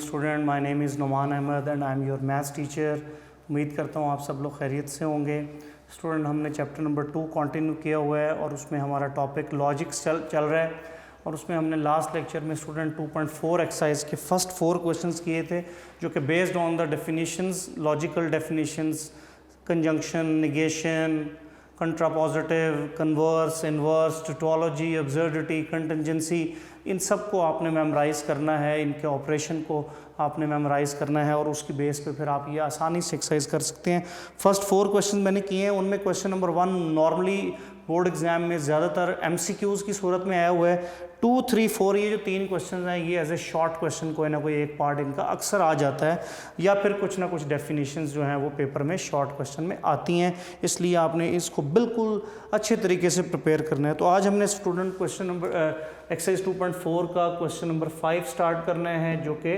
Student, my name is Numan Ahmad and I am your maths teacher. उम्मीद करता हूँ आप सब लोग खैरियत से होंगे। स्टूडेंट, हमने चैप्टर नंबर 2 कंटिन्यू किया हुआ है और उसमें हमारा टॉपिक लॉजिक्स चल रहा है और उसमें हमने लास्ट लेक्चर में स्टूडेंट 2.4 एक्सरसाइज के फर्स्ट 4 क्वेश्चंस किए थे, जो कि based on the definitions, logical definitions, conjunction, negation, contrapositive, converse, inverse, tautology, absurdity, contingency, इन सब को आपने मेमोराइज़ करना है, इनके ऑपरेशन को आपने मेमोराइज़ करना है और उसकी बेस पे फिर आप ये आसानी से एक्सरसाइज कर सकते हैं। फर्स्ट 4 क्वेश्चन मैंने किए हैं, उनमें question number 1 normally board exam में ज़्यादातर MCQs की सूरत में आया हुआ है। 2, 3, 4 ये जो 3 क्वेश्चन हैं ये एज ए शॉर्ट क्वेश्चन कोई ना कोई एक पार्ट इनका अक्सर आ जाता है, या फिर कुछ ना कुछ डेफिनेशंस जो हैं वो पेपर में शॉर्ट क्वेश्चन में आती हैं, इसलिए आपने इसको बिल्कुल अच्छे तरीके से प्रिपेयर करना है। तो आज हमने स्टूडेंट क्वेश्चन नंबर एक्सरसाइज 2.4 का क्वेश्चन नंबर 5 स्टार्ट करना है, जो कि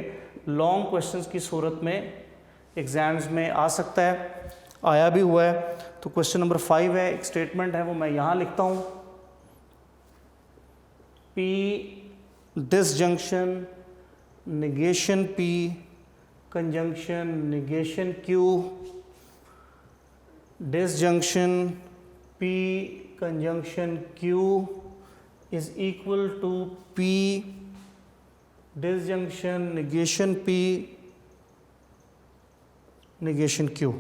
लॉन्ग क्वेश्चंस की सूरत में एग्जाम्स में आ सकता है, आया भी हुआ है। तो क्वेश्चन नंबर 5 है, एक स्टेटमेंट है वो मैं यहाँ लिखता हूँ, P disjunction negation P conjunction negation Q disjunction P conjunction Q is equal to P disjunction negation P negation Q।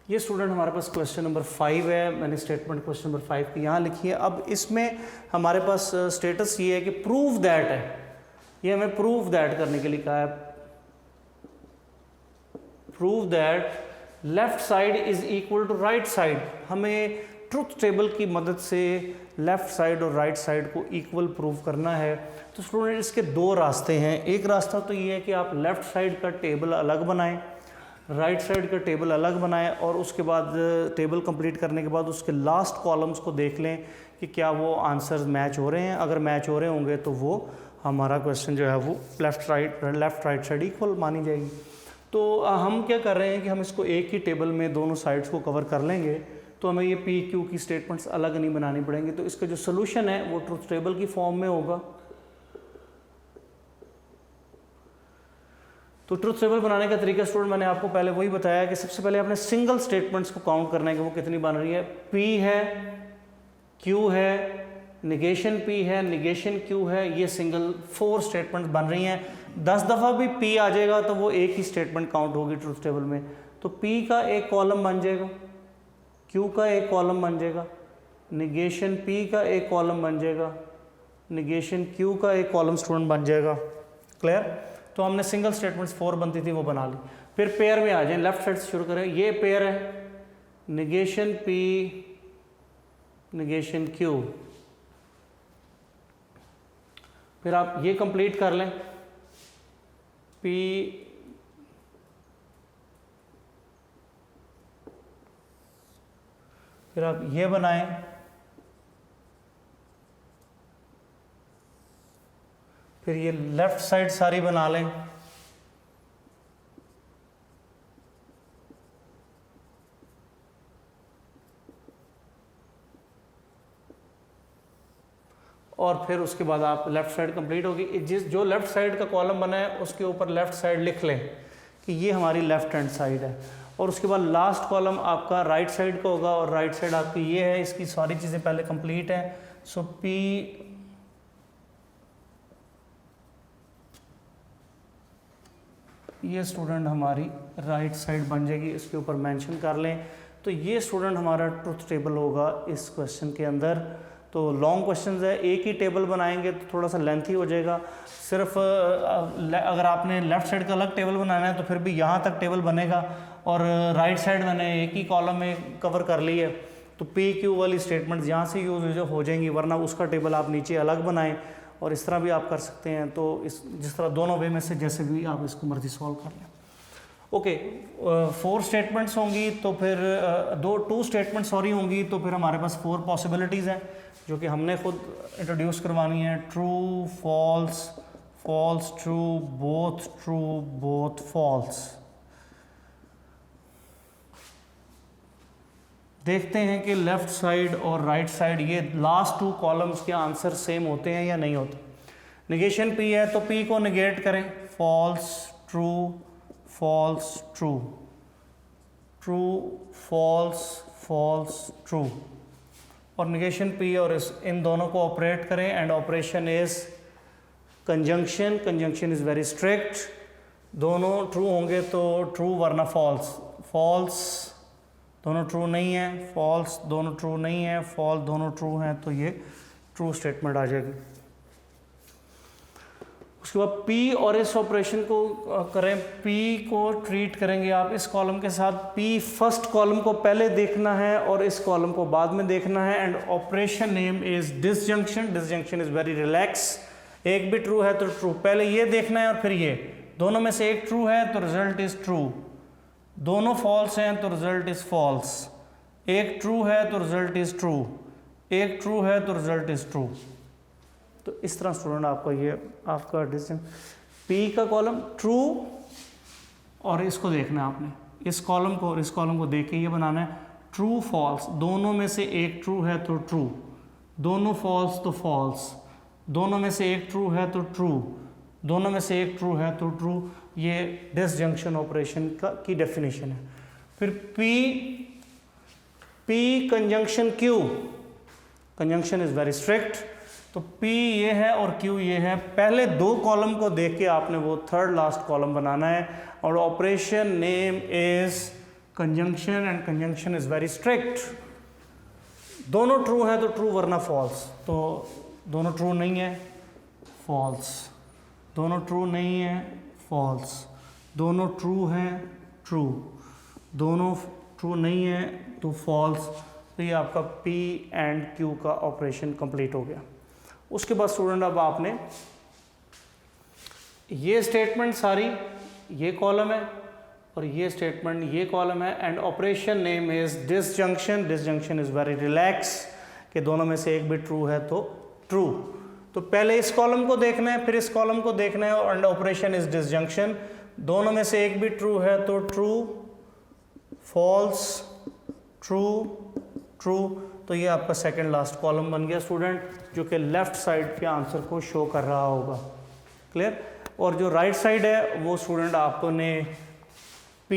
ये स्टूडेंट हमारे पास क्वेश्चन नंबर 5 है, मैंने स्टेटमेंट क्वेश्चन नंबर 5 की यहाँ लिखी है। अब इसमें हमारे पास स्टेटस ये है कि प्रूव दैट है, ये हमें प्रूव दैट करने के लिए कहा है। Prove that left side is equal to right side. हमें ट्रुथ टेबल की मदद से लेफ्ट साइड और राइट साइड को इक्वल प्रूव करना है। तो स्टूडेंट इसके 2 रास्ते हैं। एक रास्ता तो ये है कि आप लेफ्ट साइड का टेबल अलग बनाएं, राइट साइड का टेबल अलग बनाएं और उसके बाद टेबल कंप्लीट करने के बाद उसके लास्ट कॉलम्स को देख लें कि क्या वो आंसर्स मैच हो रहे हैं। अगर मैच हो रहे होंगे तो वो हमारा क्वेश्चन जो है वो लेफ़्ट राइट साइड इक्वल मानी जाएगी। तो हम क्या कर रहे हैं कि हम इसको एक ही टेबल में दोनों साइड्स को कवर कर लेंगे, तो हमें ये PQ की स्टेटमेंट्स अलग नहीं बनानी पड़ेंगी। तो इसका जो सोल्यूशन है वो ट्रुथ टेबल की फॉर्म में होगा। तो ट्रुथ टेबल बनाने का तरीका स्टूडेंट मैंने आपको पहले वही बताया कि सबसे पहले आपने सिंगल स्टेटमेंट्स को काउंट करना है कि वो कितनी बन रही है। P है, Q है, निगेशन P है, निगेशन Q है, ये सिंगल 4 स्टेटमेंट्स बन रही हैं। 10 दफ़ा भी P आ जाएगा तो वो एक ही स्टेटमेंट काउंट होगी ट्रुथ टेबल में। तो P का एक कॉलम बन जाएगा, Q का एक कॉलम बन जाएगा, निगेशन P का एक कॉलम बन जाएगा, निगेशन Q का एक कॉलम स्टूडेंट बन जाएगा। क्लियर? तो हमने सिंगल स्टेटमेंट्स 4 बनती थी वो बना ली। फिर पेयर में आ जाए, लेफ्ट साइड से शुरू करें। ये पेयर है निगेशन P निगेशन Q। फिर आप ये कंप्लीट कर लें, P फिर आप ये बनाएं, फिर ये लेफ्ट साइड सारी बना लें। और फिर उसके बाद आप लेफ्ट साइड कंप्लीट होगी। जो लेफ्ट साइड का कॉलम बना है उसके ऊपर लेफ्ट साइड लिख लें कि ये हमारी लेफ्ट हैंड साइड है, और उसके बाद लास्ट कॉलम आपका राइट साइड का होगा और राइट साइड आपकी ये है। इसकी सारी चीज़ें पहले कंप्लीट हैं। सो P ये स्टूडेंट हमारी राइट साइड बन जाएगी, इसके ऊपर मेंशन कर लें। तो ये स्टूडेंट हमारा ट्रुथ टेबल होगा इस क्वेश्चन के अंदर। तो लॉन्ग क्वेश्चन है, एक ही टेबल बनाएंगे तो थोड़ा सा लेंथी हो जाएगा। सिर्फ अगर आपने लेफ्ट साइड का अलग टेबल बनाना है तो फिर भी यहाँ तक टेबल बनेगा, और राइट साइड मैंने एक ही कॉलम में कवर कर ली है तो PQ वाली स्टेटमेंट यहाँ से यूज हो जाएंगी, वरना उसका टेबल आप नीचे अलग बनाएं और इस तरह भी आप कर सकते हैं। तो जिस तरह दोनों वे में से जैसे भी आप इसको मर्जी सॉल्व कर लें। ओके, 4 स्टेटमेंट्स होंगी तो फिर 2 स्टेटमेंट्स सॉरी होंगी, तो फिर हमारे पास 4 पॉसिबिलिटीज़ हैं जो कि हमने खुद इंट्रोड्यूस करवानी है। True, false, false, true, both false. देखते हैं कि लेफ्ट साइड और राइट साइड ये लास्ट 2 कॉलम्स के आंसर सेम होते हैं या नहीं होते। निगेशन P है तो P को निगेट करें, false true false true, true false false true, और निगेशन पी और इन दोनों को ऑपरेट करें and operation is conjunction, conjunction is very strict, दोनों ट्रू होंगे तो ट्रू वरना फॉल्स, फॉल्स दोनों ट्रू नहीं है, फॉल्स दोनों ट्रू नहीं है, फॉल्स दोनों ट्रू हैं, तो ये ट्रू स्टेटमेंट आ जाएगी। उसके बाद P और इस ऑपरेशन को करें, P को ट्रीट करेंगे आप इस कॉलम के साथ, P फर्स्ट कॉलम को पहले देखना है और इस कॉलम को बाद में देखना है, and operation name is disjunction, disjunction is very relax, एक भी ट्रू है तो ट्रू, पहले ये देखना है और फिर ये, दोनों में से एक ट्रू है तो रिजल्ट इज ट्रू, दोनों फॉल्स हैं तो रिजल्ट इज फॉल्स, एक ट्रू है तो रिजल्ट इज ट्रू, एक ट्रू है तो रिजल्ट इज ट्रू। तो इस तरह स्टूडेंट आपका ये आपका डिसीजन P का कॉलम ट्रू, और इसको देखना है आपने, इस कॉलम को और इस कॉलम को देख के ये बनाना है ट्रू फॉल्स, दोनों में से एक ट्रू है तो ट्रू, दोनों फॉल्स तो फॉल्स, दोनों में से एक ट्रू है तो ट्रू, दोनों में से एक ट्रू है तो ट्रू, ये डिसजंक्शन ऑपरेशन की डेफिनेशन है। फिर P conjunction Q, conjunction is very strict, तो P ये है और Q ये है, पहले दो कॉलम को देख के आपने वो थर्ड लास्ट कॉलम बनाना है, और operation name is conjunction and conjunction is very strict, दोनों ट्रू है तो ट्रू वरना फॉल्स, तो दोनों ट्रू नहीं है फॉल्स, दोनों ट्रू नहीं है फॉल्स, दोनों ट्रू हैं ट्रू, दोनों ट्रू नहीं है तो फॉल्स, तो ये आपका P एंड Q का ऑपरेशन कंप्लीट हो गया। उसके बाद स्टूडेंट अब आपने ये स्टेटमेंट सारी, ये कॉलम है और ये स्टेटमेंट ये कॉलम है, and operation name is disjunction, disjunction is very relax, कि दोनों में से एक भी ट्रू है तो ट्रू, तो पहले इस कॉलम को देखना है फिर इस कॉलम को देखना है, एंड ऑपरेशन इज डिसजंक्शन, दोनों में से एक भी ट्रू है तो ट्रू, फॉल्स ट्रू ट्रू, तो ये आपका सेकंड लास्ट कॉलम बन गया स्टूडेंट, जो कि लेफ्ट साइड के आंसर को शो कर रहा होगा, क्लियर। और जो राइट साइड है वो स्टूडेंट आपने P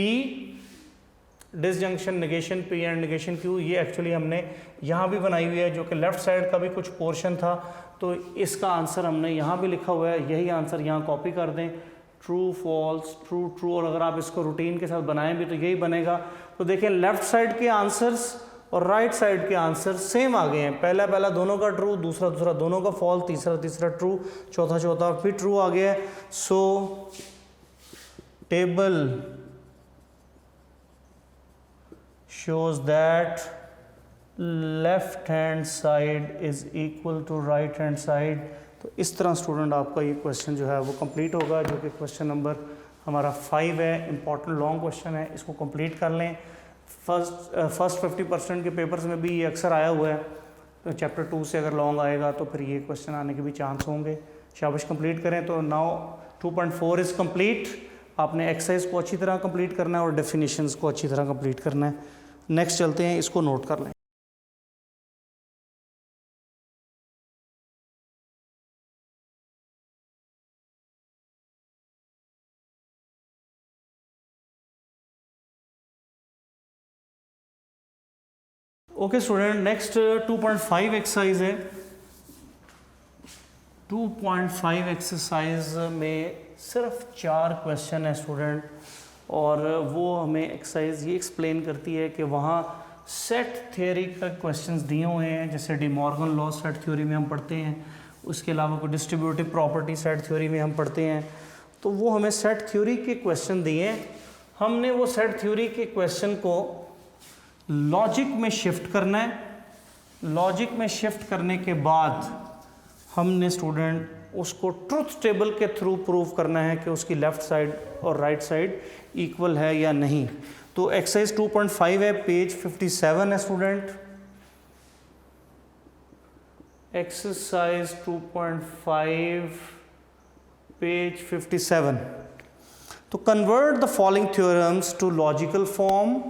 disjunction negation P and negation Q, ये एक्चुअली हमने यहाँ भी बनाई हुई है, जो कि लेफ्ट साइड का भी कुछ पोर्शन था, तो इसका आंसर हमने यहाँ भी लिखा हुआ है, यही आंसर यहाँ कॉपी कर दें, ट्रू फॉल्स ट्रू ट्रू, और अगर आप इसको रूटीन के साथ बनाएं भी तो यही बनेगा। तो देखिए लेफ्ट साइड के आंसर्स और राइट साइड के आंसर सेम आ गए हैं, पहला दोनों का ट्रू, दूसरा दोनों का फॉल्स, तीसरा ट्रू, चौथा फिर ट्रू आ गया है। सो table shows that left hand side is equal to right hand side, तो इस तरह स्टूडेंट आपका ये क्वेश्चन जो है वो कंप्लीट होगा, जो कि क्वेश्चन नंबर हमारा 5 है, इंपॉर्टेंट लॉन्ग क्वेश्चन है, इसको कंप्लीट कर लें। फर्स्ट 50% के पेपर्स में भी ये अक्सर आया हुआ है, तो चैप्टर 2 से अगर लॉन्ग आएगा तो फिर ये क्वेश्चन आने के भी चांस होंगे। शाबाश कंप्लीट करें। तो नाउ 2.4 इज़ कंप्लीट, आपने एक्सरसाइज को अच्छी तरह कंप्लीट करना है और डेफिनेशंस को अच्छी तरह कंप्लीट करना है। नेक्स्ट चलते हैं, इसको नोट कर लें। ओके स्टूडेंट, नेक्स्ट 2.5 एक्सरसाइज है। 2.5 एक्सरसाइज में सिर्फ 4 क्वेश्चन है स्टूडेंट, और वो हमें एक्सरसाइज ये एक्सप्लेन करती है कि वहाँ सेट थ्योरी का क्वेश्चंस दिए हुए हैं, जैसे De Morgan law set theory में हम पढ़ते हैं, उसके अलावा कोई डिस्ट्रीब्यूटिव प्रॉपर्टी सेट थ्योरी में हम पढ़ते हैं, तो वो हमें सेट थ्योरी के क्वेश्चन दिए हैं। हमने वो सेट थ्योरी के क्वेश्चन को लॉजिक में शिफ्ट करना है। लॉजिक में शिफ्ट करने के बाद हमने स्टूडेंट उसको ट्रुथ टेबल के थ्रू प्रूव करना है कि उसकी लेफ्ट साइड और राइट साइड इक्वल है या नहीं। तो एक्सरसाइज 2.5 है, पेज 57 है स्टूडेंट। Exercise 2.5 page 57। तो convert the following theorems to logical form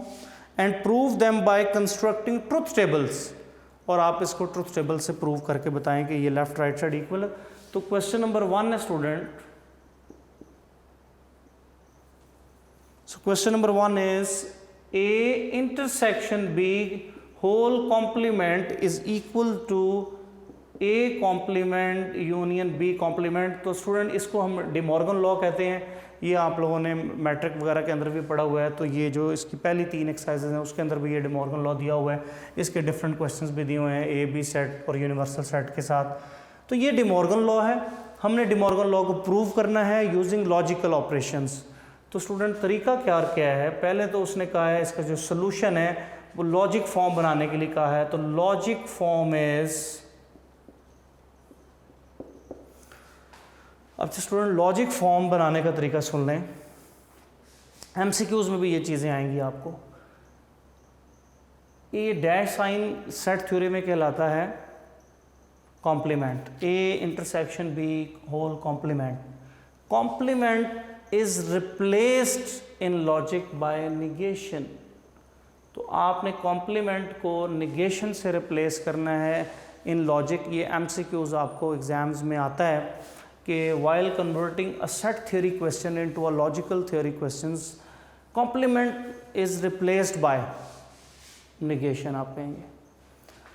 and prove them by constructing truth tables, और आप इसको ट्रुथ टेबल से प्रूव करके बताएं कि ये लेफ्ट राइट साइड इक्वल है। तो क्वेश्चन नंबर 1 है student, So question number 1 is A intersection B whole complement is equal to A complement union B complement। तो स्टूडेंट इसको हम डे मॉर्गन लॉ कहते हैं। ये आप लोगों ने मैट्रिक वगैरह के अंदर भी पढ़ा हुआ है। तो ये जो इसकी पहली 3 एक्सरसाइजेज हैं उसके अंदर भी ये डे मॉर्गन लॉ दिया हुआ है। इसके डिफरेंट क्वेश्चंस भी दिए हुए हैं ए बी सेट और यूनिवर्सल सेट के साथ। तो ये डे मॉर्गन लॉ है। हमने डे मॉर्गन लॉ को प्रूव करना है यूजिंग लॉजिकल ऑपरेशंस। तो स्टूडेंट तरीका क्या है, पहले तो उसने कहा है इसका जो सोल्यूशन है वो लॉजिक फॉर्म बनाने के लिए कहा है। तो लॉजिक फॉर्म इज, अब स्टूडेंट लॉजिक फॉर्म बनाने का तरीका सुन लें, एमसीक्यूज में भी ये चीज़ें आएंगी आपको। ये डैश साइन सेट थ्योरी में कहलाता है complement. A intersection B whole complement. Complement is replaced in logic by negation. तो आपने कॉम्प्लीमेंट को निगेशन से रिप्लेस करना है इन लॉजिक। ये एमसीक्यूज आपको एग्जाम्स में आता है कि while converting a set theory question into a logical theory questions complement is replaced by negation आप कहेंगे।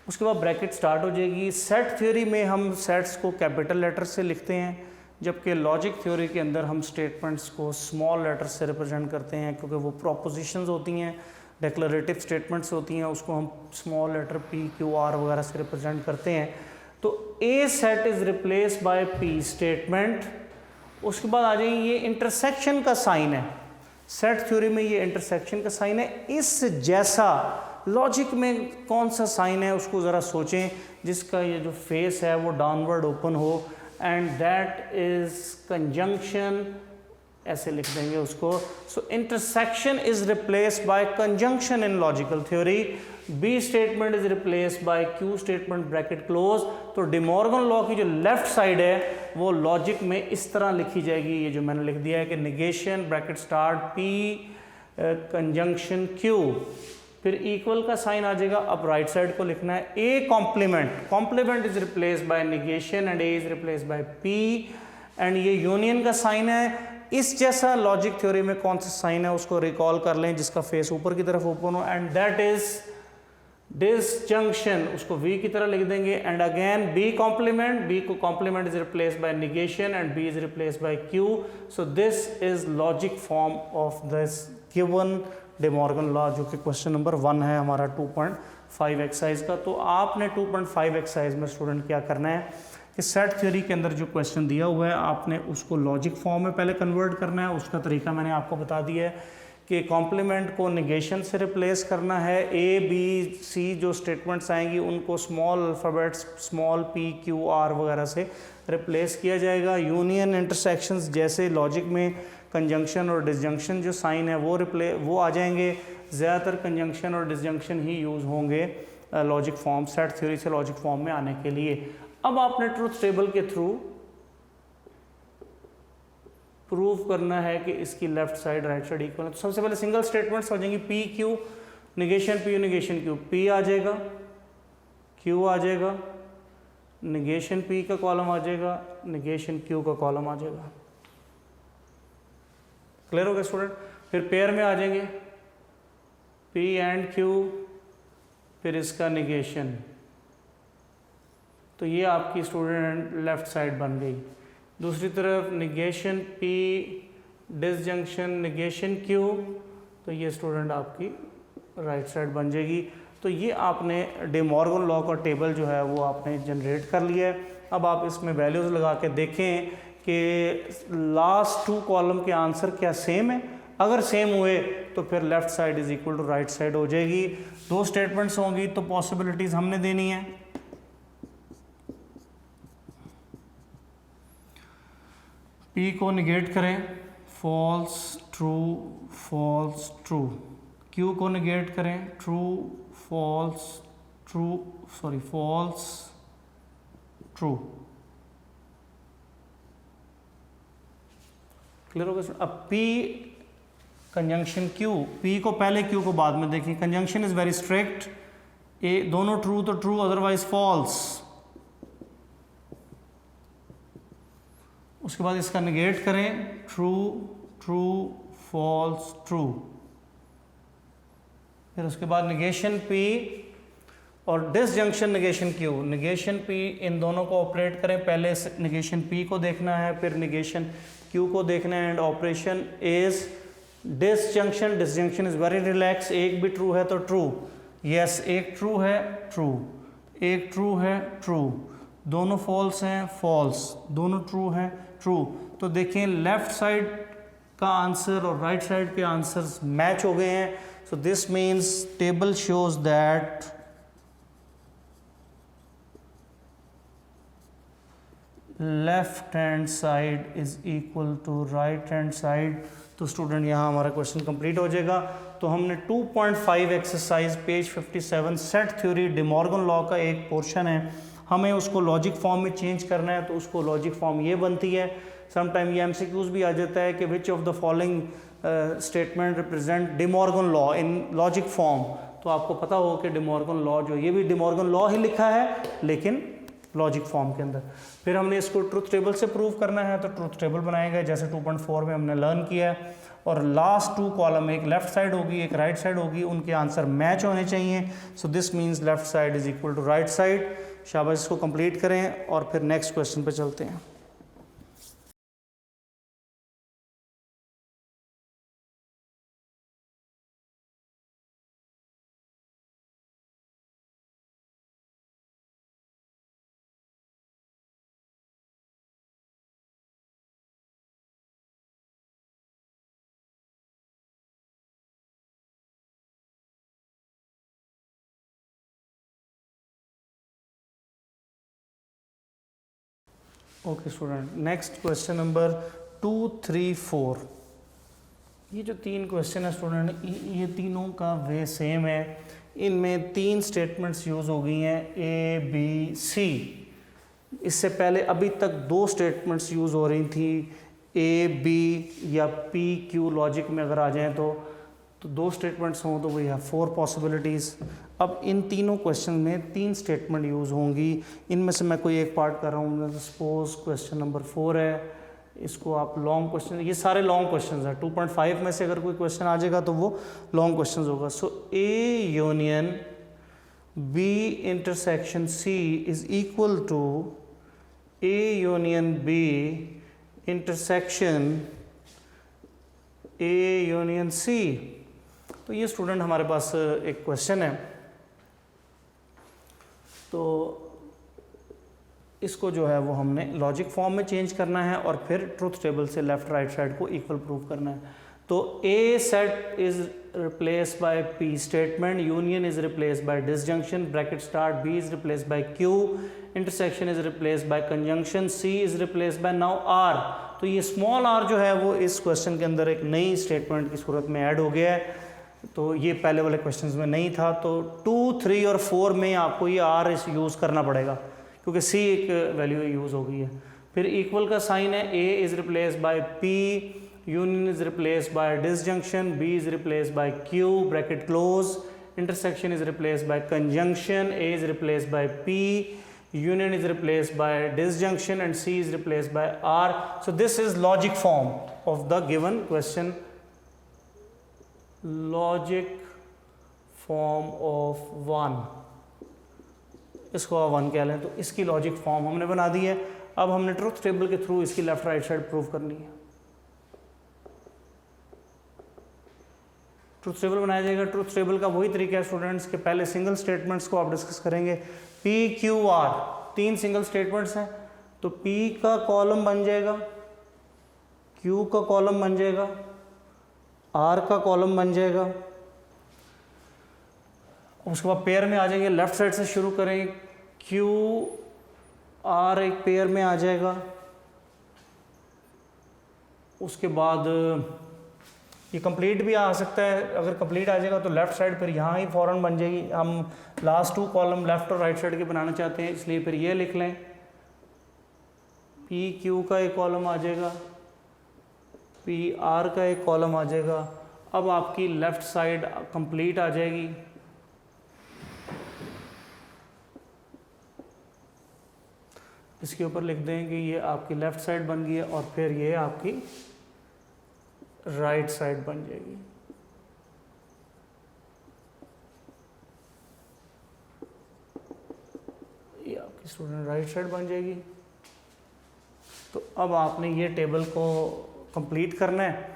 उसके बाद ब्रैकेट स्टार्ट हो जाएगी। सेट थ्योरी में हम सेट्स को कैपिटल लेटर से लिखते हैं, जबकि लॉजिक थ्योरी के अंदर हम स्टेटमेंट्स को स्मॉल लेटर से रिप्रेजेंट करते हैं, क्योंकि वो प्रोपोजिशंस होती हैं, डिक्लेरेटिव स्टेटमेंट्स होती हैं, उसको हम small letter p q r वगैरह से रिप्रेजेंट करते हैं। तो A set is replace by p statement. उसके बाद आ जाएंगे ये इंटरसेक्शन का साइन है। सेट थ्योरी में ये इंटरसेक्शन का साइन है। इस जैसा लॉजिक में कौन सा साइन है उसको ज़रा सोचें, जिसका ये जो फेस है वो डाउनवर्ड ओपन हो, एंड दैट इज कंजंक्शन, ऐसे लिख देंगे उसको। So intersection is replaced by conjunction in logical theory. B statement is replaced by q statement bracket close. तो डे मॉर्गन लॉ की जो लेफ्ट साइड है वो लॉजिक में इस तरह लिखी जाएगी, ये जो मैंने लिख दिया है कि negation bracket start P conjunction Q, फिर इक्वल का साइन आ जाएगा। अब राइट साइड को लिखना है A complement. Complement is replaced by negation and A is replaced by P, and ये यूनियन का साइन है। इस जैसा लॉजिक थ्योरी में कौन सा साइन है उसको रिकॉल कर लें, जिसका फेस ऊपर की तरफ ओपन हो, एंड दैट इज डिसजंक्शन। उसको वी की तरह लिख देंगे। And again B complement, B को complement is replaced by negation and B is replaced by q. So this is logic form of this given De Morgan law, जो कि question number 1 है हमारा 2.5 एक्सरसाइज का। तो आपने 2.5 एक्सरसाइज में student क्या करना है कि सेट थ्योरी के अंदर जो क्वेश्चन दिया हुआ है आपने उसको लॉजिक फॉर्म में पहले कन्वर्ट करना है। उसका तरीका मैंने आपको बता दिया है कि कॉम्प्लीमेंट को निगेशन से रिप्लेस करना है। ए बी सी जो स्टेटमेंट्स आएंगी उनको small alphabets small P q r वगैरह से रिप्लेस किया जाएगा। यूनियन इंटरसेक्शंस जैसे लॉजिक में कंजंक्शन और डिसजंक्शन जो साइन है वो आ जाएंगे। ज़्यादातर कंजंक्शन और डिसजंक्शन ही यूज़ होंगे लॉजिक फॉर्म, सेट थ्योरी से लॉजिक फॉर्म में आने के लिए। अब आपने ट्रुथ टेबल के थ्रू प्रूव करना है कि इसकी left side right side equal है। तो सबसे पहले सिंगल स्टेटमेंट्स हो जाएंगी P Q negation P negation Q, P आ जाएगा क्यू आ जाएगा, निगेशन पी का कॉलम आ जाएगा, निगेशन क्यू का कॉलम आ जाएगा। क्लियर हो गया स्टूडेंट? फिर पेयर में आ जाएंगे पी एंड क्यू, फिर इसका निगेशन। तो ये आपकी स्टूडेंट लेफ्ट साइड बन गई। दूसरी तरफ negation P disjunction negation Q, तो ये स्टूडेंट आपकी राइट साइड बन जाएगी। तो ये आपने डे मॉर्गन लॉ का टेबल जो है वो आपने जनरेट कर लिया है। अब आप इसमें वैल्यूज़ लगा के देखें कि लास्ट 2 कॉलम के आंसर क्या सेम है। अगर सेम हुए तो फिर left side is equal to right side हो जाएगी। 2 स्टेटमेंट्स होंगी तो पॉसिबिलिटीज़ हमने देनी है। पी को निगेट करें, false true false true. Q को निगेट करें, true false true sorry false true. Clear हो गया? अब पी कंजंक्शन क्यू, पी को पहले क्यू को बाद में देखिए। कंजंक्शन इज वेरी स्ट्रिक्ट, ए दोनों ट्रू तो ट्रू अदरवाइज फॉल्स। उसके बाद इसका निगेट करें, ट्रू ट्रू फॉल्स, ट्रू। फिर उसके बाद निगेशन P और disjunction negation Q। Negation P, इन दोनों को ऑपरेट करें, पहले निगेशन P को देखना है, फिर निगेशन Q को देखना है। And operation is disjunction. Disjunction is very relax. एक भी ट्रू है तो ट्रू, यस, एक ट्रू है, ट्रू, एक ट्रू है, ट्रू, दोनों फॉल्स हैं, फॉल्स, दोनों ट्रू हैं, ट्रू। तो देखिए लेफ्ट साइड का आंसर और राइट साइड के आंसर्स मैच हो गए हैं। So this means table shows that left hand side is equal to right hand side. तो स्टूडेंट यहाँ हमारा क्वेश्चन कंप्लीट हो जाएगा। तो हमने 2.5 exercise page 57 set theory day Morgan law का एक पोर्शन है, हमें उसको लॉजिक फॉर्म में चेंज करना है। तो उसको लॉजिक फॉर्म ये बनती है, समटाइम ये एमसीक्यूज भी आ जाता है कि which of the following statement represent day Morgan law in logic form. तो आपको पता हो कि डे मॉर्गन लॉ जो, ये भी डे मॉर्गन लॉ ही लिखा है लेकिन लॉजिक फॉर्म के अंदर। फिर हमने इसको ट्रुथ टेबल से प्रूव करना है, तो ट्रुथ टेबल बनाएगा जैसे 2.4 में हमने लर्न किया है। और लास्ट 2 कॉलम, एक लेफ्ट साइड होगी एक राइट साइड होगी, उनके आंसर मैच होने चाहिए। So this means left side is equal to right side. शाबाश, इसको कंप्लीट करें और फिर नेक्स्ट क्वेश्चन पे चलते हैं। Okay student, next question number 2, 3, 4। ये जो 3 क्वेश्चन है स्टूडेंट, ये तीनों का वे सेम है। इनमें 3 स्टेटमेंट्स यूज़ हो गई हैं, A, B, C। इससे पहले अभी तक 2 स्टेटमेंट्स यूज़ हो रही थी, A, B या P, Q लॉजिक में अगर आ जाएँ तो 2 स्टेटमेंट्स हों तो वी हैव 4 पॉसिबिलिटीज़। अब इन तीनों क्वेश्चन में 3 स्टेटमेंट यूज़ होंगी। इनमें से मैं कोई एक पार्ट कर रहा हूँ, सपोज क्वेश्चन नंबर 4 है, इसको आप लॉन्ग क्वेश्चन, ये सारे लॉन्ग क्वेश्चन हैं। 2.5 में से अगर कोई क्वेश्चन आ जाएगा तो वो लॉन्ग क्वेश्चन होगा। So A union B intersection C is equal to A union B intersection A union C। तो ये स्टूडेंट हमारे पास एक क्वेश्चन है, तो इसको जो है वो हमने लॉजिक फॉर्म में चेंज करना है और फिर ट्रुथ टेबल से लेफ्ट राइट साइड को इक्वल प्रूव करना है। तो A set is replace bye P statement, union is replace bye disjunction, bracket start, B is replace bye Q, intersection is replace bye conjunction, C is replace bye now R। तो ये small r जो है वो इस question के अंदर एक नई स्टेटमेंट की सूरत में ऐड हो गया है, तो ये पहले वाले क्वेश्चंस में नहीं था। तो 2, 3 और 4 में आपको ये r यूज़ करना पड़ेगा क्योंकि c एक वैल्यू यूज़ हो गई है। फिर इक्वल का साइन है, a is replace bye p, union is replace bye disjunction, b is replace bye q, bracket close, intersection is replace bye conjunction, a is replace bye p, union is replaced by disjunction, and C is replaced by R. So this is logic form of the given question. Logic form of 1, इसको आप 1 कह लें, तो इसकी logic form हमने बना दी है। अब हमने ट्रुथ टेबल के थ्रू इसकी लेफ्ट राइट साइड प्रूव करनी है। ट्रुथ टेबल बनाया जाएगा। ट्रुथ टेबल का वही तरीका है स्टूडेंट्स के पहले सिंगल स्टेटमेंट्स को आप डिस्कस करेंगे। P, Q, R 3 single statements हैं, तो P का कॉलम बन जाएगा, Q का कॉलम बन जाएगा, R का कॉलम बन जाएगा। उसके बाद पेयर में आ जाएंगे, लेफ्ट साइड से शुरू करें, Q, R एक पेयर में आ जाएगा। उसके बाद ये कंप्लीट भी आ सकता है, अगर कंप्लीट आ जाएगा तो लेफ्ट साइड फिर यहाँ ही फ़ौरन बन जाएगी। हम लास्ट 2 कॉलम लेफ्ट और राइट साइड के बनाना चाहते हैं, इसलिए फिर ये लिख लें, पी क्यू का एक कॉलम आ जाएगा, पी आर का एक कॉलम आ जाएगा। अब आपकी लेफ्ट साइड कंप्लीट आ जाएगी। इसके ऊपर लिख दें कि ये आपकी लेफ्ट साइड बन गई है और फिर ये आपकी राइट साइड बन जाएगी। ये आपकी स्टूडेंट राइट साइड बन जाएगी। तो अब आपने ये टेबल को कंप्लीट करना है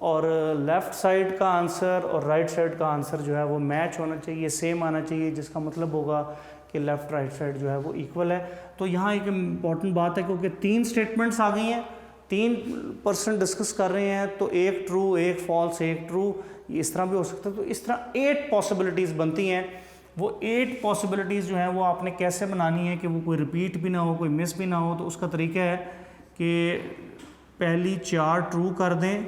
और लेफ़्ट साइड का आंसर और राइट साइड का आंसर जो है वो मैच होना चाहिए, सेम आना चाहिए, जिसका मतलब होगा कि लेफ़्ट राइट साइड जो है वो इक्वल है। तो यहाँ एक इम्पॉर्टेंट बात है, क्योंकि 3 स्टेटमेंट्स आ गई हैं, 3% डिस्कस कर रहे हैं, तो एक ट्रू, एक फॉल्स, एक ट्रू, इस तरह भी हो सकता है। तो इस तरह 8 पॉसिबिलिटीज़ बनती हैं। वो 8 पॉसिबिलिटीज़ जो हैं वो आपने कैसे बनानी है कि वो कोई रिपीट भी ना हो, कोई मिस भी ना हो। तो उसका तरीका है कि पहली 4 ट्रू कर दें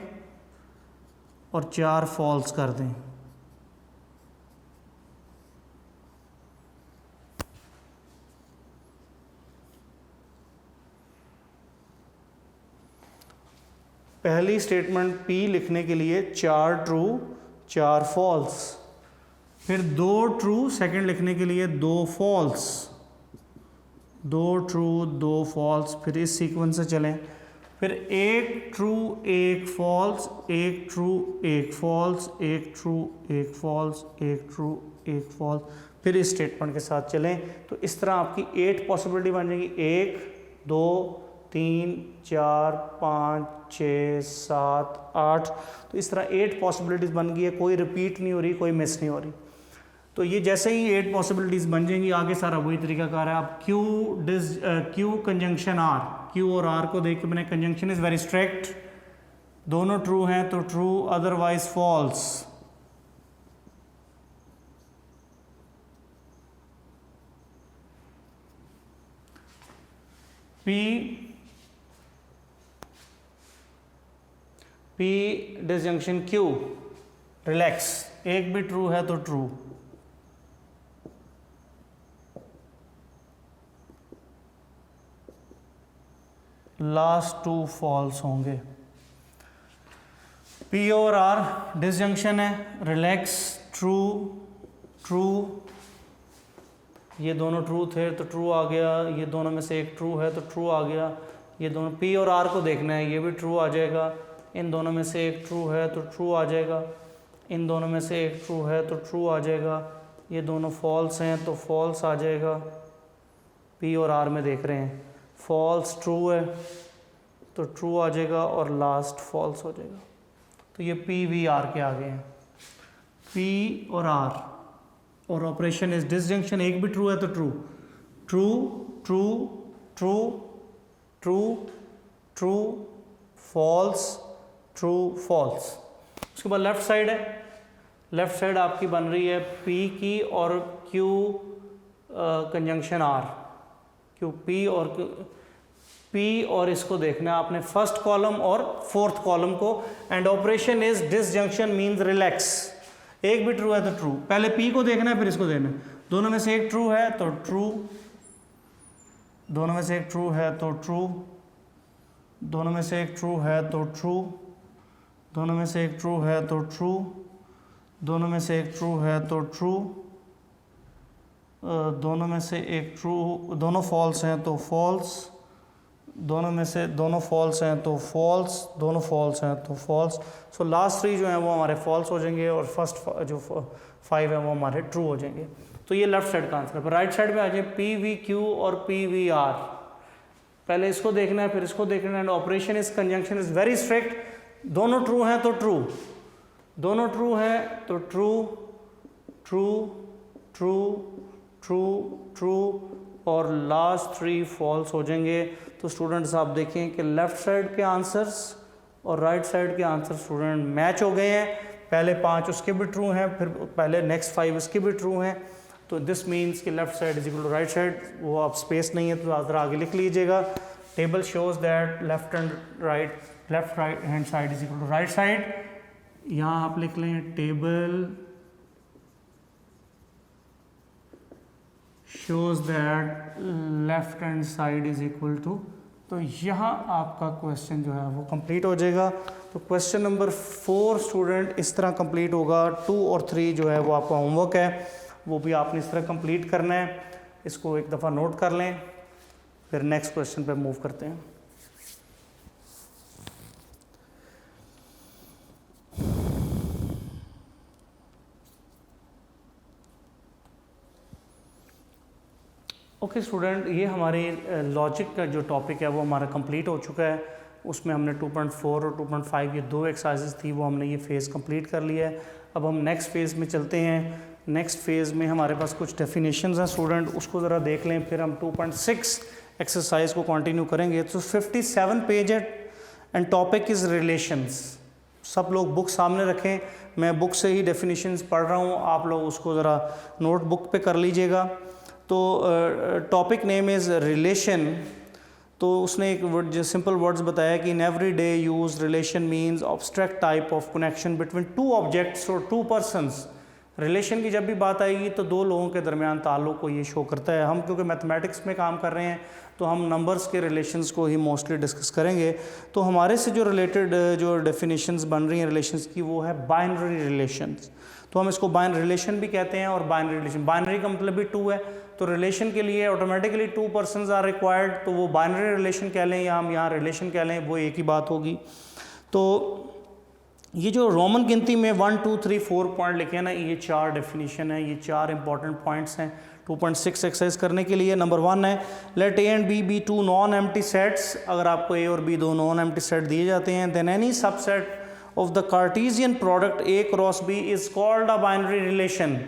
और 4 फॉल्स कर दें। पहली स्टेटमेंट P लिखने के लिए 4 ट्रू 4 फॉल्स, फिर 2 ट्रू सेकंड लिखने के लिए 2 फॉल्स, 2 ट्रू 2 फॉल्स, फिर इस सीक्वेंस से चलें, फिर 1 true 1 false, 1 true 1 false, 1 true 1 false, 1 true 1 false, फिर इस स्टेटमेंट के साथ चलें। तो इस तरह आपकी 8 पॉसिबिलिटी बन जाएगी। 1 2 3 4 5 6 7 8। तो इस तरह 8 पॉसिबिलिटीज़ बन गई है, कोई रिपीट नहीं हो रही, कोई मिस नहीं हो रही। तो ये जैसे ही 8 पॉसिबिलिटीज़ बन जाएंगी, आगे सारा वही तरीकाकार है। अब क्यू कंजंक्शन आर, क्यू और आर को देख के मैंने, कंजंक्शन इज़ वेरी स्ट्रिक्ट, दोनों ट्रू हैं तो true, otherwise false. P disjunction Q relax, एक भी ट्रू है तो ट्रू, लास्ट 2 फॉल्स होंगे। P और R डिसजंक्शन है, रिलैक्स ट्रू ट्रू, ये दोनों ट्रू थे तो ट्रू आ गया, ये दोनों में से एक ट्रू है तो ट्रू आ गया। ये दोनों P और R को देखना है, ये भी ट्रू आ जाएगा, इन दोनों में से एक ट्रू है तो ट्रू आ जाएगा, इन दोनों में से एक ट्रू है तो ट्रू आ जाएगा, ये दोनों फॉल्स हैं तो फॉल्स आ जाएगा। P और R में देख रहे हैं, फॉल्स ट्रू है तो ट्रू आ जाएगा और लास्ट फॉल्स हो जाएगा। तो ये P V R के आगे हैं, P और R, और ऑपरेशन इज डिसजंक्शन, एक भी ट्रू है तो true, true true true true true false true false. उसके बाद लेफ्ट साइड है, लेफ्ट साइड आपकी बन रही है P की और Q conjunction R, Q P और इसको देखना है आपने, फर्स्ट कॉलम और फोर्थ कॉलम को। And operation is disjunction means relax, एक भी ट्रू है तो ट्रू, पहले P को देखना है फिर इसको देखना है, दोनों में से एक ट्रू है तो ट्रू, दोनों में से एक ट्रू है तो ट्रू, दोनों में से एक ट्रू है तो ट्रू, दोनों में से एक ट्रू है तो ट्रू, दोनों में से एक ट्रू है तो ट्रू, दोनों में से एक ट्रू, दोनों फॉल्स हैं तो फॉल्स, दोनों में से दोनों फॉल्स हैं तो फॉल्स, दोनों फॉल्स हैं तो फॉल्स। सो लास्ट 3 जो हैं वो हमारे फॉल्स हो जाएंगे और फर्स्ट जो 5 है वो हमारे ट्रू हो जाएंगे। तो ये लेफ्ट साइड का आंसर है। राइट साइड में आ जाए P V Q और P V R, पहले इसको देखना है फिर इसको देखना है। And operation is conjunction is very strict, दोनों ट्रू हैं तो ट्रू, दोनों ट्रू हैं तो true true true true true और लास्ट 3 फॉल्स हो जाएंगे। तो स्टूडेंट्स आप देखें कि लेफ्ट साइड के आंसर्स और राइट साइड के आंसर स्टूडेंट मैच हो गए हैं, पहले 5 उसके भी ट्रू हैं, फिर पहले नेक्स्ट 5 उसके भी ट्रू हैं। तो दिस मीन्स कि left side is equal to right side. वो आप स्पेस नहीं है तो ज़रा आगे लिख लीजिएगा। Table shows that left right hand side is equal to right side. यहाँ आप लिख लें table shows that left hand side is equal to, तो यहाँ आपका क्वेश्चन जो है वो कंप्लीट हो जाएगा। तो क्वेश्चन नंबर 4 स्टूडेंट इस तरह कंप्लीट होगा। 2 और 3 जो है वो आपका होमवर्क है, वो भी आपने इस तरह कंप्लीट करना है। इसको एक दफ़ा नोट कर लें, फिर नेक्स्ट क्वेश्चन पे मूव करते हैं। ओके स्टूडेंट, ये हमारे लॉजिक का जो टॉपिक है वो हमारा कंप्लीट हो चुका है। उसमें हमने 2.4 और 2.5 ये 2 एक्सरसाइजेस थी, वो हमने ये फ़ेज़ कंप्लीट कर लिया है। अब हम नेक्स्ट फ़ेज़ में चलते हैं। नेक्स्ट फ़ेज़ में हमारे पास कुछ डेफिनेशंस हैं स्टूडेंट, उसको ज़रा देख लें, फिर हम 2.6 एक्सरसाइज को कंटिन्यू करेंगे। तो 57 पेज है एंड टॉपिक इज़ रिलेशंस। सब लोग बुक सामने रखें, मैं बुक से ही डेफिनेशंस पढ़ रहा हूँ, आप लोग उसको ज़रा नोटबुक पे कर लीजिएगा। तो टॉपिक नेम इज़ रिलेशन। तो उसने एक वर्ड जो सिंपल वर्ड्स बताया कि in every day use relation means obstruct type of connection between two objects और टू पर्सनस। रिलेशन की जब भी बात आएगी तो दो लोगों के दरमियान ताल्लुक़ को ये शो करता है। हम क्योंकि मैथमेटिक्स में काम कर रहे हैं तो हम नंबर्स के रिलेशंस को ही मोस्टली डिस्कस करेंगे। तो हमारे से जो रिलेटेड जो डेफिनेशंस बन रही हैं रिलेशंस की वो है बाइनरी रिलेशंस। तो हम इसको बाइनरी रिलेशन भी कहते हैं और बाइनरी रिलेशन, बाइनरी का मतलब भी टू है, तो रिलेशन के लिए automatically two persons are required, तो वो बाइनरी रिलेशन कह लें या हम यहाँ रिलेशन कह लें, वो एक ही बात होगी। तो ये जो रोमन गिनती में 1 2 3 4 पॉइंट लिखे हैं ना, ये 4 डेफिनेशन है, ये 4 इंपॉर्टेंट पॉइंट्स हैं 2.6 एक्सरसाइज करने के लिए। नंबर 1 है let A and B be two non empty sets. अगर आपको ए और बी दो नॉन एम्प्टी सेट दिए जाते हैं, then any subset of the Cartesian product A cross B is called a binary relation.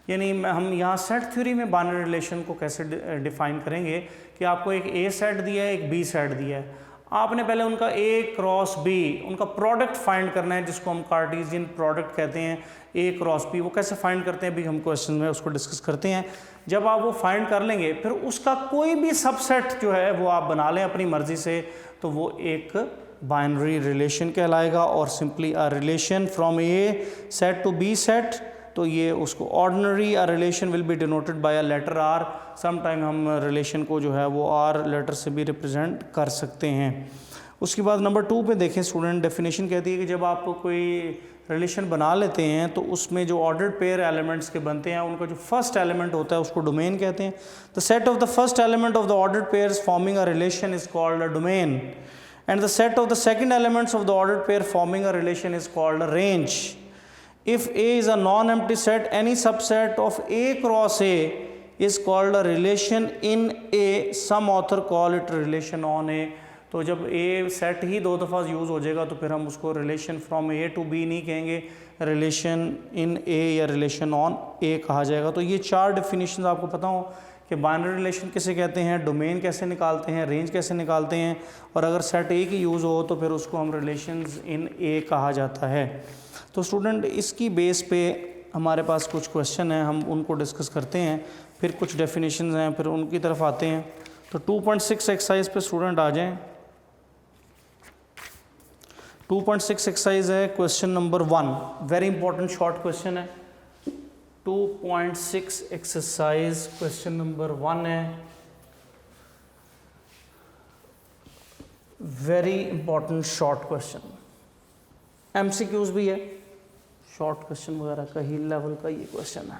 यानी हम यहाँ सेट थ्योरी में बाइनरी रिलेशन को कैसे डिफाइन करेंगे कि आपको एक ए सेट दिया है, एक बी सेट दिया है, आपने पहले उनका ए क्रॉस बी उनका प्रोडक्ट फाइंड करना है, जिसको हम कार्टेशियन प्रोडक्ट कहते हैं, ए क्रॉस बी। वो कैसे फाइंड करते हैं अभी हम क्वेश्चन में उसको डिस्कस करते हैं। जब आप वो फाइंड कर लेंगे फिर उसका कोई भी सबसेट जो है वो आप बना लें अपनी मर्जी से, तो वो एक बाइनरी रिलेशन कहलाएगा। और simply a relation from A set to B set, तो ये उसको ordinary a relation will be denoted by a letter R. Sometime हम रिलेशन को जो है वो आर लेटर से भी रिप्रेजेंट कर सकते हैं। उसके बाद नंबर 2 पे देखें स्टूडेंट, डेफिनेशन कहती है कि जब आप कोई रिलेशन बना लेते हैं तो उसमें जो ऑर्डर्ड पेयर एलिमेंट्स के बनते हैं उनका जो फर्स्ट एलिमेंट होता है उसको डोमेन कहते हैं। The set of the first element of the ordered pairs forming a relation is called a domain and the set of the second elements of the ordered pair forming a relation is called a range. If A is a non-empty set, any subset of A cross A is called a relation in A. Some author call it relation on A. तो जब A set ही 2 दफ़ा use हो जाएगा तो फिर हम उसको relation from A to B नहीं कहेंगे, रिलेशन इन A या रिलेशन ऑन A कहा जाएगा। तो ये 4 डेफिनेशन आपको पता हो कि बाइनरी रिलेशन किसे कहते हैं, डोमेन कैसे निकालते हैं, रेंज कैसे निकालते हैं, और अगर सेट A की यूज़ हो तो फिर उसको हम रिलेशंस इन A कहा जाता है। तो स्टूडेंट इसकी बेस पे हमारे पास कुछ क्वेश्चन हैं, हम उनको डिस्कस करते हैं, फिर कुछ डेफिनेशंस हैं, फिर उनकी तरफ आते हैं। तो 2.6 एक्सरसाइज पे स्टूडेंट आ जाएं। 2.6 एक्सरसाइज है question number 1, very important short question है। 2.6 एक्सरसाइज क्वेश्चन नंबर 1 है, very important short question, MCQs भी है, शॉर्ट क्वेश्चन वगैरह का ही लेवल का ये क्वेश्चन है।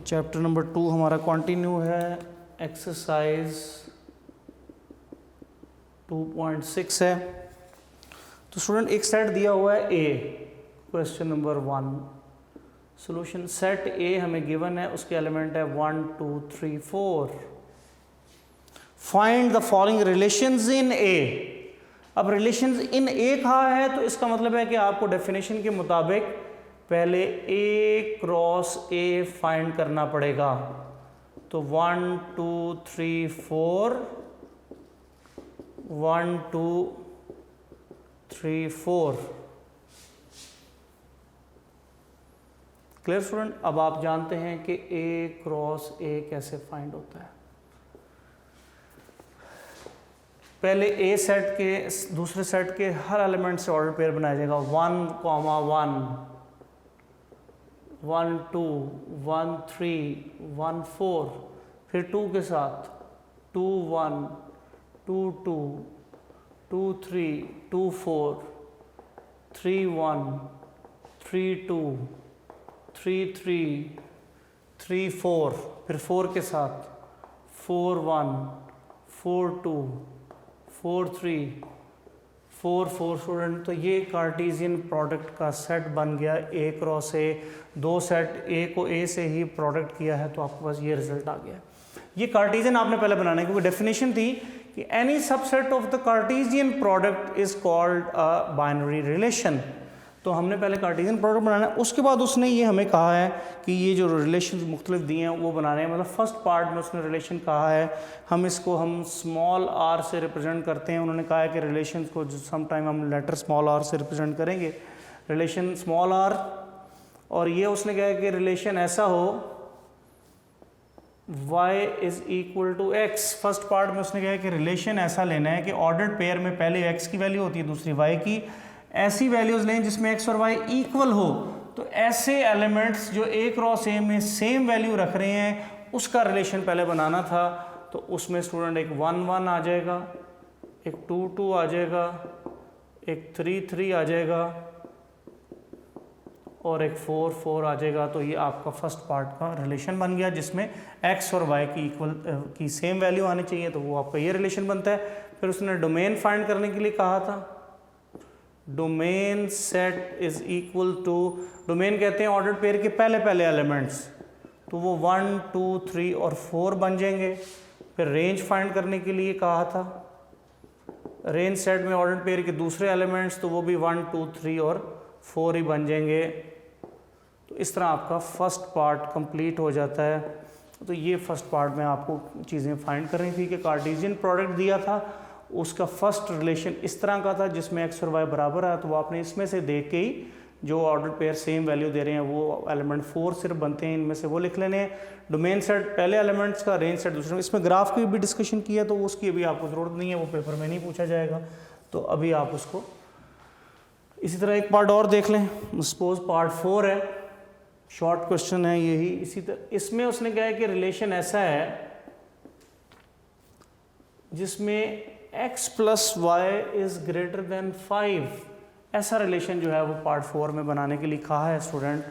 चैप्टर नंबर 2 हमारा कंटिन्यू है, एक्सरसाइज 2.6 है। तो स्टूडेंट एक सेट दिया हुआ है A, question number 1, solution set A हमें गिवन है, उसके एलिमेंट है 1 2 3 4। Find the following relations in A. अब रिलेशंस इन ए कहा है तो इसका मतलब है कि आपको डेफिनेशन के मुताबिक पहले ए क्रॉस ए फाइंड करना पड़ेगा। तो 1 2 3 4, 1 2 3 4। Clear student? अब आप जानते हैं कि ए क्रॉस ए कैसे फाइंड होता है। पहले ए सेट के दूसरे सेट के हर एलिमेंट से ऑर्डर पेयर बनाया जाएगा, 1 1 1 2 1 3 1 4, फिर 2 के साथ 2 1 2 2 2 3 2 4 3 1 3 2 3 3 3 4, फिर 4 के साथ 4 1 4 2 4 3 4 4 स्टूडेंट। तो ये कार्टेशियन प्रोडक्ट का सेट बन गया A क्रॉस A। दो सेट A को A से ही प्रोडक्ट किया है तो आपके पास ये रिजल्ट आ गया। ये कार्टेशियन आपने पहले बनाना है क्योंकि डेफिनेशन थी कि any subset of the Cartesian product is called a binary relation. तो हमने पहले कार्टेशियन प्रोडक्ट बनाना है, उसके बाद उसने ये हमें कहा है कि ये जो रिलेशन मुख्तलिफ दिए हैं वो बनाने हैं। मतलब फर्स्ट पार्ट में उसने रिलेशन कहा है, हम इसको हम स्मॉल r से रिप्रेजेंट करते हैं। उन्होंने कहा है कि रिलेशन को सम टाइम हम लेटर स्मॉल r से रिप्रेजेंट करेंगे, रिलेशन स्मॉल r। और ये उसने कहा है कि रिलेशन ऐसा हो y is equal to x। First part में उसने कहा है कि रिलेशन ऐसा लेना है कि ऑर्डर्ड पेयर में पहले x की वैल्यू होती है दूसरी y की, ऐसी वैल्यूज लें जिसमें x और y इक्वल हो। तो ऐसे एलिमेंट्स जो A क्रॉस A में सेम वैल्यू रख रहे हैं उसका रिलेशन पहले बनाना था। तो उसमें स्टूडेंट एक 1 1 आ जाएगा, एक 2 2 आ जाएगा, एक 3 3 आ जाएगा और एक 4 4 आ जाएगा। तो ये आपका फर्स्ट पार्ट का रिलेशन बन गया जिसमें x और y की इक्वल की सेम वैल्यू आनी चाहिए, तो वो आपका ये रिलेशन बनता है। फिर उसने डोमेन फाइंड करने के लिए कहा था, domain set is equal to, domain कहते हैं ऑर्डर्ड पेयर के पहले पहले एलिमेंट्स, तो वो 1 2 3 और 4 बन जाएंगे। फिर रेंज फाइंड करने के लिए कहा था, रेंज सेट में ऑर्डर्ड पेयर के दूसरे एलिमेंट्स, तो वो भी 1 2 3 और 4 ही बन जाएंगे। तो इस तरह आपका फर्स्ट पार्ट कंप्लीट हो जाता है। तो ये फर्स्ट पार्ट में आपको चीज़ें फाइंड करनी थी कि कार्टेशियन प्रोडक्ट दिया था, उसका फर्स्ट रिलेशन इस तरह का था जिसमें x और y बराबर है, तो वो आपने इसमें से देख के ही जो ऑर्डर पेयर सेम वैल्यू दे रहे हैं वो एलिमेंट 4 सिर्फ बनते हैं, इनमें से वो लिख लेने हैं। डोमेन सेट पहले एलिमेंट्स का, रेंज सेट दूसरे। इसमें ग्राफ की भी डिस्कशन की है तो उसकी अभी आपको ज़रूरत नहीं है, वो पेपर में नहीं पूछा जाएगा, तो अभी आप उसको इसी तरह एक पार्ट और देख लें। सपोज पार्ट 4 है, शॉर्ट क्वेश्चन है यही। इसी तरह इसमें उसने कहा है कि रिलेशन ऐसा है जिसमें x plus y is greater than 5, ऐसा रिलेशन जो है वो पार्ट 4 में बनाने के लिए कहा है स्टूडेंट।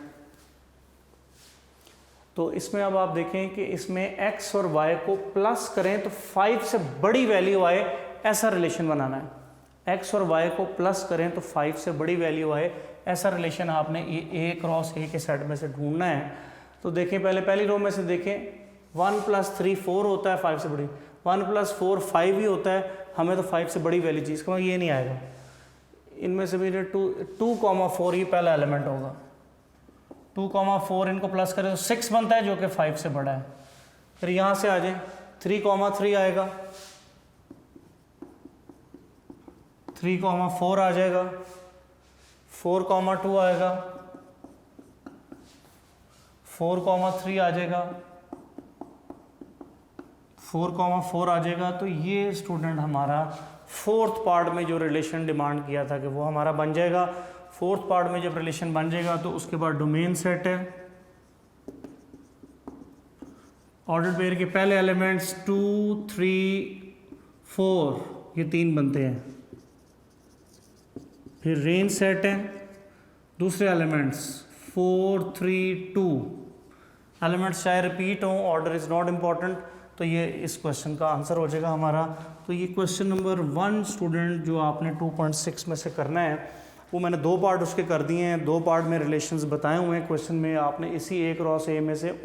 तो इसमें अब आप देखें कि इसमें x और y को प्लस करें तो 5 से बड़ी वैल्यू आए, ऐसा रिलेशन बनाना है। x और y को प्लस करें तो 5 से बड़ी वैल्यू आए, ऐसा रिलेशन आपने A क्रॉस A के सेट में से ढूंढना है। तो देखें पहली रो में से देखें, 1 + 3 4 होता है 5 से बड़ी, 1 + 4 5 ही होता है, हमें तो 5 से बड़ी वैल्यू चाहिए, इसका ये नहीं आएगा। इनमें से भी 2,4 ही पहला एलिमेंट होगा, 2,4 इनको प्लस करें तो 6 बनता है जो कि 5 से बड़ा है। फिर यहाँ से आ जाए 3,3 आएगा, 3,4 आ जाएगा, 4,2 आएगा, 4,3 आ जाएगा, 4,4 आ जाएगा। तो ये स्टूडेंट हमारा फोर्थ पार्ट में जो रिलेशन डिमांड किया था कि वो हमारा बन जाएगा। फोर्थ पार्ट में जब रिलेशन बन जाएगा तो उसके बाद डोमेन सेट है, ऑर्डर पेयर के पहले एलिमेंट्स 2 3 4 ये 3 बनते हैं। फिर रेंज सेट है, दूसरे एलिमेंट्स 4 3 2, एलिमेंट्स चाहे रिपीट हों, ऑर्डर इज़ नॉट इम्पॉर्टेंट। तो ये इस क्वेश्चन का आंसर हो जाएगा हमारा। तो ये क्वेश्चन नंबर 1 स्टूडेंट जो आपने 2.6 में से करना है वो मैंने 2 पार्ट उसके कर दिए हैं, 2 पार्ट में रिलेशंस बताए हुए हैं क्वेश्चन में। आपने इसी A क्रॉस A में से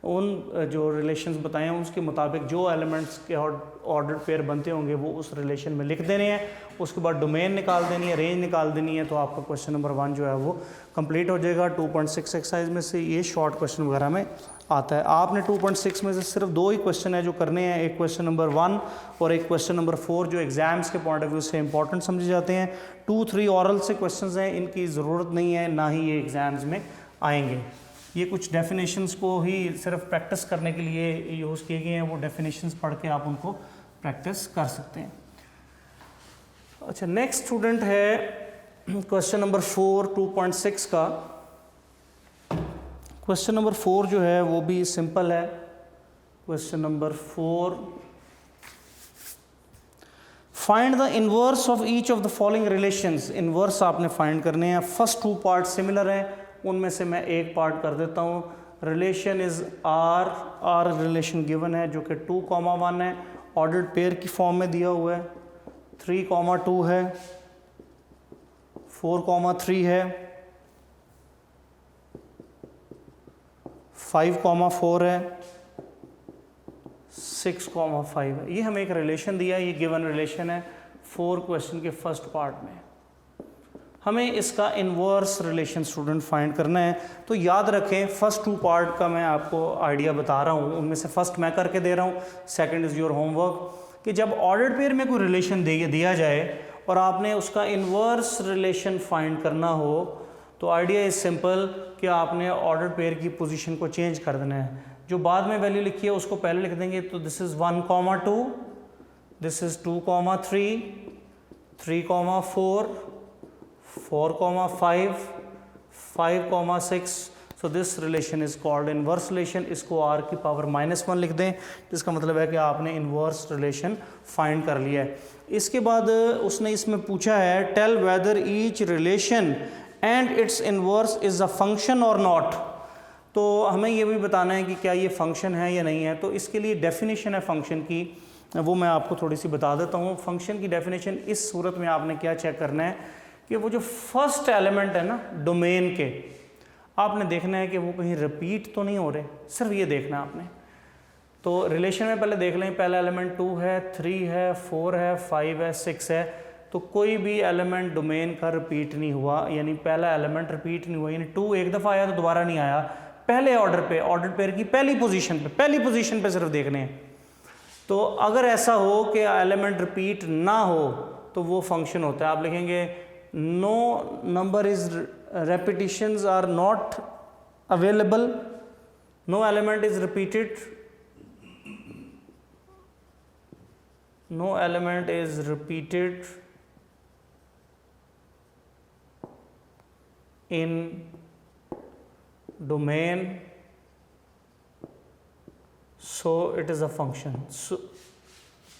उन जो रिलेशंस बताए हैं उसके मुताबिक जो एलिमेंट्स के ऑर्डर पेयर बनते होंगे वो उस रिलेशन में लिख देने हैं। उसके बाद डोमेन निकाल देनी है, रेंज निकाल देनी है, तो आपका क्वेश्चन नंबर 1 जो है वो कंप्लीट हो जाएगा। 2.6 एक्सरसाइज में से ये शॉर्ट क्वेश्चन वगैरह में आता है। आपने 2.6 में से सिर्फ 2 ही क्वेश्चन है जो करने हैं, एक क्वेश्चन नंबर 1 और एक क्वेश्चन नंबर 4 जो एग्जाम्स के पॉइंट ऑफ व्यू से इंपॉर्टेंट समझे जाते हैं। 2 3 ऑरल से क्वेश्चंस हैं, इनकी ज़रूरत नहीं है, ना ही ये एग्ज़ाम्स में आएंगे। ये कुछ डेफिनेशंस को ही सिर्फ प्रैक्टिस करने के लिए यूज़ किए गए हैं, वो डेफिनेशंस पढ़ के आप उनको प्रैक्टिस कर सकते हैं। अच्छा, नेक्स्ट स्टूडेंट है क्वेश्चन नंबर 4 2.6 का। क्वेश्चन नंबर 4 जो है वो भी सिंपल है। Question number 4, find the inverse of each of the following relations. Inverse आपने फाइंड करने हैं। फर्स्ट 2 पार्ट सिमिलर हैं, उनमें से मैं एक पार्ट कर देता हूँ। Relation is R relation given है जो कि 2,1 है, ऑर्डर्ड पेयर की फॉर्म में दिया हुआ है। 3,2 है, 4,3 है, 5,4 है, 6,5 है। ये हमें एक रिलेशन दिया है, ये गिवन रिलेशन है 4 क्वेश्चन के फर्स्ट पार्ट में। हमें इसका इन्वर्स रिलेशन स्टूडेंट फाइंड करना है। तो याद रखें फर्स्ट 2 पार्ट का मैं आपको आइडिया बता रहा हूँ, उनमें से फर्स्ट मैं करके दे रहा हूँ, सेकंड इज़ योर होमवर्क। कि जब ऑर्डर्ड पेयर में कोई रिलेशन दिया जाए और आपने उसका इन्वर्स रिलेशन फाइंड करना हो तो आइडिया इज़ सिंपल कि आपने ऑर्डर्ड पेयर की पोजीशन को चेंज कर देना है। जो बाद में वैल्यू लिखी है उसको पहले लिख देंगे। तो this is 1,2, this is 2,3, 3,4, 4,5, 5,6। So this relation is called inverse relation. इसको r की पावर -1 लिख दें, जिसका मतलब है कि आपने इन्वर्स रिलेशन फाइंड कर लिया है। इसके बाद उसने इसमें पूछा है tell whether each relation and its inverse is a function और नॉट। तो हमें ये भी बताना है कि क्या ये फंक्शन है या नहीं है। तो इसके लिए डेफिनेशन है फंक्शन की, वो मैं आपको थोड़ी सी बता देता हूँ। फंक्शन की डेफिनेशन इस सूरत में आपने क्या चेक करना है कि वो जो फर्स्ट एलिमेंट है ना डोमेन के, आपने देखना है कि वो कहीं रिपीट तो नहीं हो रहे, सिर्फ ये देखना है आपने। तो रिलेशन में पहले देख लें, पहला एलिमेंट 2 है, 3 है, 4 है, 5 है, 6 है। तो कोई भी एलिमेंट डोमेन का रिपीट नहीं हुआ, यानी पहला एलिमेंट रिपीट नहीं हुआ, यानी 2 एक दफ़ा आया तो दोबारा नहीं आया। पहले ऑर्डर पेयर की पहली पोजीशन पे सिर्फ देखने हैं। तो अगर ऐसा हो कि एलिमेंट रिपीट ना हो तो वो फंक्शन होता है। आप लिखेंगे no number is repetitions are not available, no element is repeated, no element is repeated in domain, so it is a function.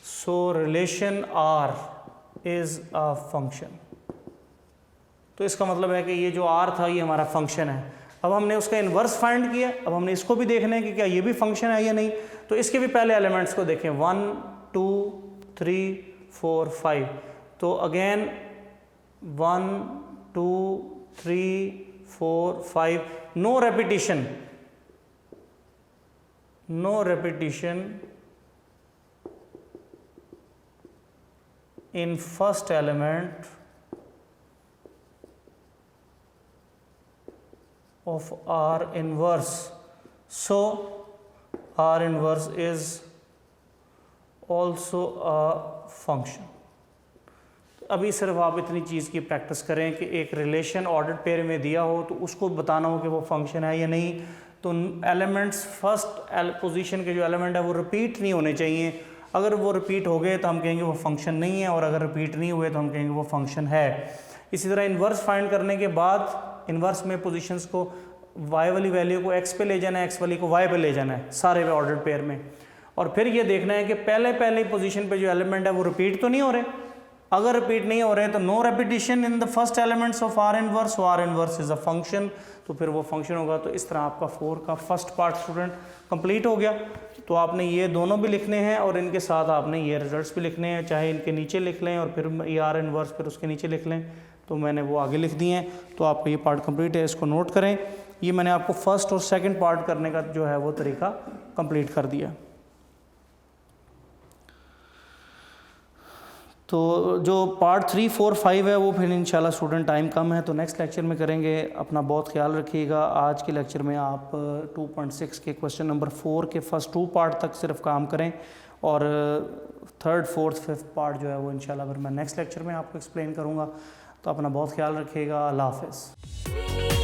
So relation R is a function. तो इसका मतलब है कि ये जो R था ये हमारा फंक्शन है। अब हमने उसका इन्वर्स फाइंड किया, अब हमने इसको भी देखना है कि क्या ये भी फंक्शन है या नहीं। तो इसके भी पहले एलिमेंट्स को देखें 1, 2, 3, 4, 5। तो again 1, 2, 3, 4, 5, no repetition in first element of R inverse, so R inverse is also a function. अभी सिर्फ आप इतनी चीज़ की प्रैक्टिस करें कि एक रिलेशन ऑर्डर्ड पेयर में दिया हो तो उसको बताना हो कि वो फंक्शन है या नहीं। तो एलिमेंट्स फर्स्ट पोजीशन के जो एलिमेंट है वो रिपीट नहीं होने चाहिए। अगर वो रिपीट हो गए तो हम कहेंगे वो फंक्शन नहीं है, और अगर रिपीट नहीं हुए तो हम कहेंगे वो फंक्शन है। इसी तरह इन्वर्स फाइंड करने के बाद इन्वर्स में पोजीशंस को y वाली वैल्यू को x पे ले जाना है, x वाली को y पे ले जाना है सारे ऑर्डर्ड पेयर में। और फिर ये देखना है कि पहले पोजीशन पे जो एलिमेंट है वो रिपीट तो नहीं हो रहे। अगर रिपीट नहीं हो रहे तो no repetition in the first elements of R inverse, so R inverse is a function, तो फिर वो फंक्शन होगा। तो इस तरह आपका 4 का फर्स्ट पार्ट स्टूडेंट कंप्लीट हो गया। तो आपने ये दोनों भी लिखने हैं और इनके साथ आपने ये रिजल्ट्स भी लिखने हैं, चाहे इनके नीचे लिख लें और फिर ये R इनवर्स फिर उसके नीचे लिख लें। तो मैंने वो आगे लिख दिए हैं। तो आपका ये पार्ट कंप्लीट है, इसको नोट करें। ये मैंने आपको फर्स्ट और सेकंड पार्ट करने का जो है वो तरीका कंप्लीट कर दिया। तो जो पार्ट 3, 4, 5 है वो फिर इंशाल्लाह स्टूडेंट टाइम कम है तो नेक्स्ट लेक्चर में करेंगे। अपना बहुत ख्याल रखिएगा। आज के लेक्चर में आप 2.6 के क्वेश्चन नंबर 4 के फर्स्ट 2 पार्ट तक सिर्फ काम करें और 3rd, 4th, 5th पार्ट जो है वो इंशाल्लाह फिर मैं नेक्स्ट लेक्चर में आपको एक्सप्लेन करूँगा। तो अपना बहुत ख्याल रखिएगा। अल्लाह हाफ़िज़।